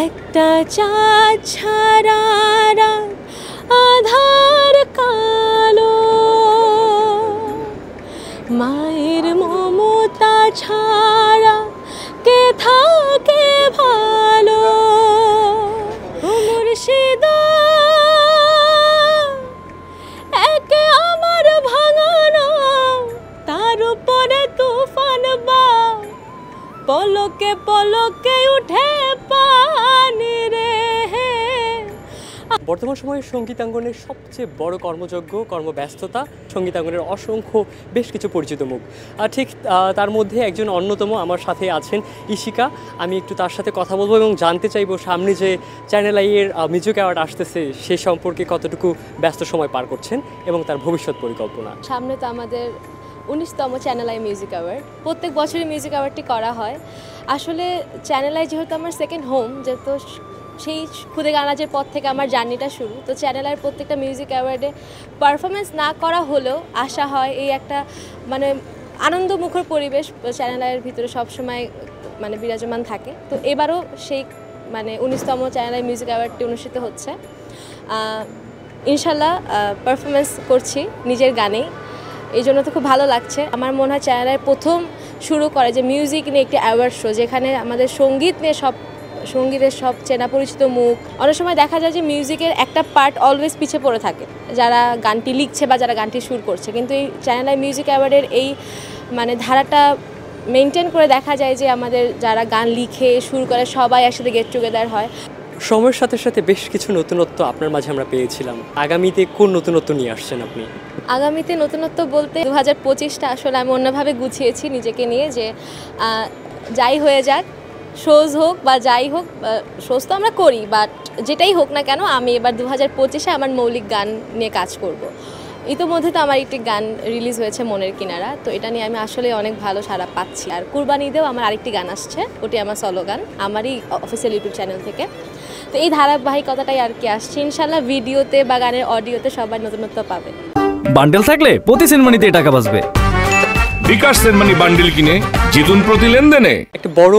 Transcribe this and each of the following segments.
একটা চাঁদ ছাড়া রাত আধার কালো, মায়ের মমতা ছাড়া কে থাকে ভালো। মুর্শিদা একে আমার ভাঙানো, তার উপরে তুফান বা পলকে পলকে উঠে পানি রে। বর্তমান সময়ে সঙ্গীতাঙ্গনের সবচেয়ে বড় কর্মযজ্ঞ, কর্মব্যস্ততা, সঙ্গীতাঙ্গনের অসংখ্য বেশ কিছু পরিচিত মুখ। ঠিক তার মধ্যে একজন অন্যতম আমার সাথে আছেন ইশিকা। আমি একটু তার সাথে কথা বলবো এবং জানতে চাইবো সামনে যে চ্যানেল আইয়ের মিউজিক অ্যাওয়ার্ড আসতেছে সে সম্পর্কে কতটুকু ব্যস্ত সময় পার করছেন এবং তার ভবিষ্যৎ পরিকল্পনা। সামনে তো আমাদের 19তম চ্যানেল আই মিউজিক অ্যাওয়ার্ড, প্রত্যেক বছরই মিউজিক অ্যাওয়ার্ডটি করা হয়। আসলে চ্যানেল আই যেহেতু আমার সেকেন্ড হোম, যেহেতু সেই খুদে গানাজের পর থেকে আমার জার্নিটা শুরু, তো চ্যানেল আইয়ের প্রত্যেকটা মিউজিক অ্যাওয়ার্ডে পারফরমেন্স না করা হলেও আশা হয় এই একটা মানে আনন্দমুখর পরিবেশ চ্যানেল আইয়ের ভিতরে সবসময় মানে বিরাজমান থাকে। তো এবারও সেই মানে 19তম চ্যানেল আই মিউজিক অ্যাওয়ার্ডটি অনুষ্ঠিত হচ্ছে। ইনশাল্লাহ পারফরমেন্স করছি নিজের গানেই, এই জন্য তো খুব ভালো লাগছে। আমার মনে হয় চ্যানেল আই প্রথম শুরু করে যে মিউজিক নিয়ে একটি অ্যাওয়ার্ড শো, যেখানে আমাদের সঙ্গীত নিয়ে সঙ্গীতের সব চেনা পরিচিত মুখ। অনেক সময় দেখা যায় যে মিউজিকের একটা পার্ট অলওয়েজ পিছিয়ে পড়ে থাকে, যারা গানটি লিখছে বা যারা গানটি সুর করছে, কিন্তু এই চ্যানেল আই মিউজিক অ্যাওয়ার্ডের এই মানে ধারাটা মেনটেন করে দেখা যায় যে আমাদের যারা গান লিখে সুর করে সবাই একসাথে গেট টুগেদার হয়। সময়ের সাথে সাথে বেশ কিছু নতুনত্ব আপনার মাঝে আমরা পেয়েছিলাম, আগামীতে কোন নতুনত্ব নিয়ে আসছেন আপনি? আগামীতে নতুনত্ব বলতে 2025টা আসলে আমি অন্যভাবে গুছিয়েছি নিজেকে নিয়ে, যে যাই হয়ে যাক, শোজ হোক বা যাই হোক, শোজ তো আমরা করি, বাট যেটাই হোক না কেন আমি এবার 2025-এ আমার মৌলিক গান নিয়ে কাজ করব। ইতিমধ্যে তো আমার একটি গান রিলিজ হয়েছে মনের কিনারা, তো এটা নিয়ে আমি আসলে অনেক ভালো সাড়া পাচ্ছি। আর কুরবানি ঈদেও আমার আরেকটি গান আসছে, ওটি আমার সলো গান, আমারই অফিসিয়াল ইউটিউব চ্যানেল থেকে। তো এই ধারাবাহিকতাটাই আর কি আসছে। ইনশাল্লাহ ভিডিওতে বা গানের অডিওতে সবাই নতুনত্ব পাবে। বান্ডেল থাকলে প্রতি সেনমানিতে টাকা বাঁচবে। বিকাশ সেনমানি বান্ডেল কিনে জিতুন প্রতি লেনদেনে। একটা বড়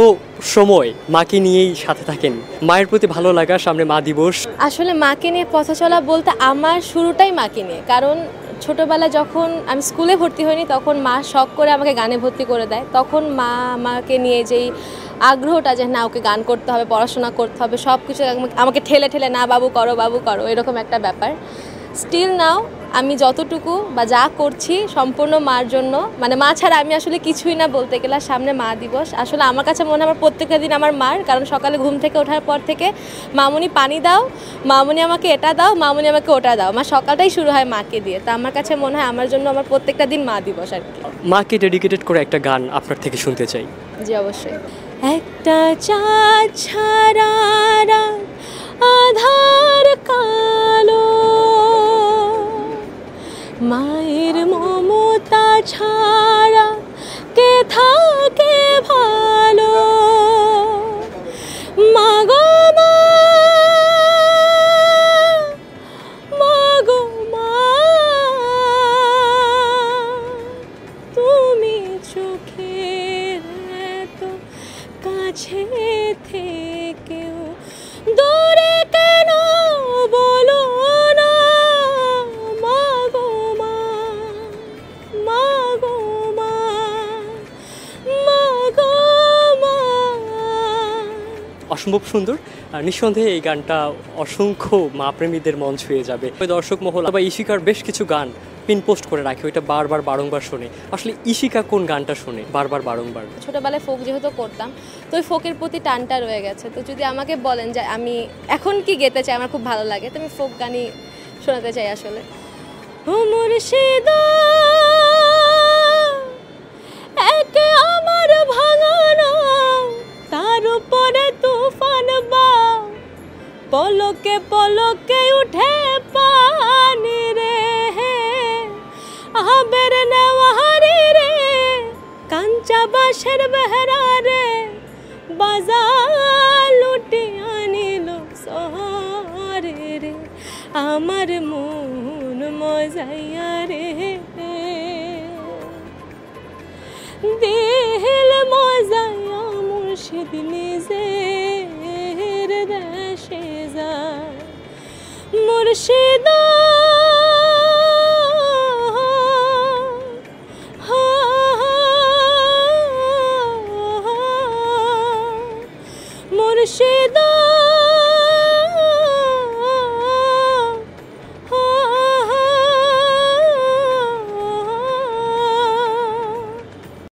সময় মাকে নিয়েই সাথে থাকেন, মায়ের প্রতি ভালো লাগা, সামনে মা দিবস। আসলে মাকে নিয়ে পথ চলা বলতে আমার শুরুটাই মাকে নিয়ে, কারণ ছোটোবেলায় যখন আমি স্কুলে ভর্তি হইনি তখন মা শখ করে আমাকে গানে ভর্তি করে দেয়। তখন মা আমাকে নিয়ে যেই আগ্রহটা যে না ওকে গান করতে হবে, পড়াশোনা করতে হবে, সব কিছু আমাকে ঠেলে ঠেলে না বাবু করো এরকম একটা ব্যাপার। স্টিল নাও আমি যতটুকু বা যা করছি সম্পূর্ণ মার জন্য, মানে মা ছাড়া আমি আসলে কিছুই না বলতে গেলে। সামনে মা দিবস, আসলে আমার কাছে মনে হয় আমার প্রত্যেকটা দিন আমার মার, কারণ সকালে ঘুম থেকে ওঠার পর থেকে মামুনি পানি দাও, মামুনি আমাকে এটা দাও, মামুনি আমাকে ওটা দাও, আমার সকালটাই শুরু হয় মাকে দিয়ে। তা আমার কাছে মনে হয় আমার জন্য আমার প্রত্যেকটা দিন মা দিবস আর কি। মাকে ডেডিকেটেড করে একটা গান আপনার থেকে শুনতে চাই। জি অবশ্যই। একটা চাঁদ ছাড়া রাত আধার কালো, মায়ের মমতা ছাড়া কে থাকে ভালো। মাগো মা, মাগো মা, তুমি চোখের এত কাছে থেকেও দূরে কেন বলো না। মাগো মা, মাগো মা, মাগো মা। অসম্ভব সুন্দর। নিঃসন্দেহে এই গানটা অসংখ্য মা প্রেমীদের মন ছুঁয়ে যাবে। দর্শক মহল বা ইশিকার বেশ কিছু গান পিন পোস্ট করে রাখে, ওইটা বারবার বারংবার শোনে। আসলে ইশিকা কোন গানটা শোনে বারবার বারংবার? ছোটোবেলায় ফোক যেহেতু করতাম, তো ওই ফোকের প্রতি টানটা রয়ে গেছে। তো যদি আমাকে বলেন যে আমি এখন কি গেতে চাই, আমার খুব ভালো লাগে, তো আমি ফোক গানই শোনাতে চাই আসলে। মুর্শিদা একে আমার ভাঙানো, তার উপরে তুফান বা পলকে পলকে উঠে পানি রে। আবের নেওয়ারি রে, কাঞ্চা বাঁশের বেহরা রে, বাজার লুটি আনিল শহরে রে। আমার মন মজাইয়া রে, দিল মজাইয়া মুর্শিদ নিজের রে। মুর্শিদা মুর্শিদা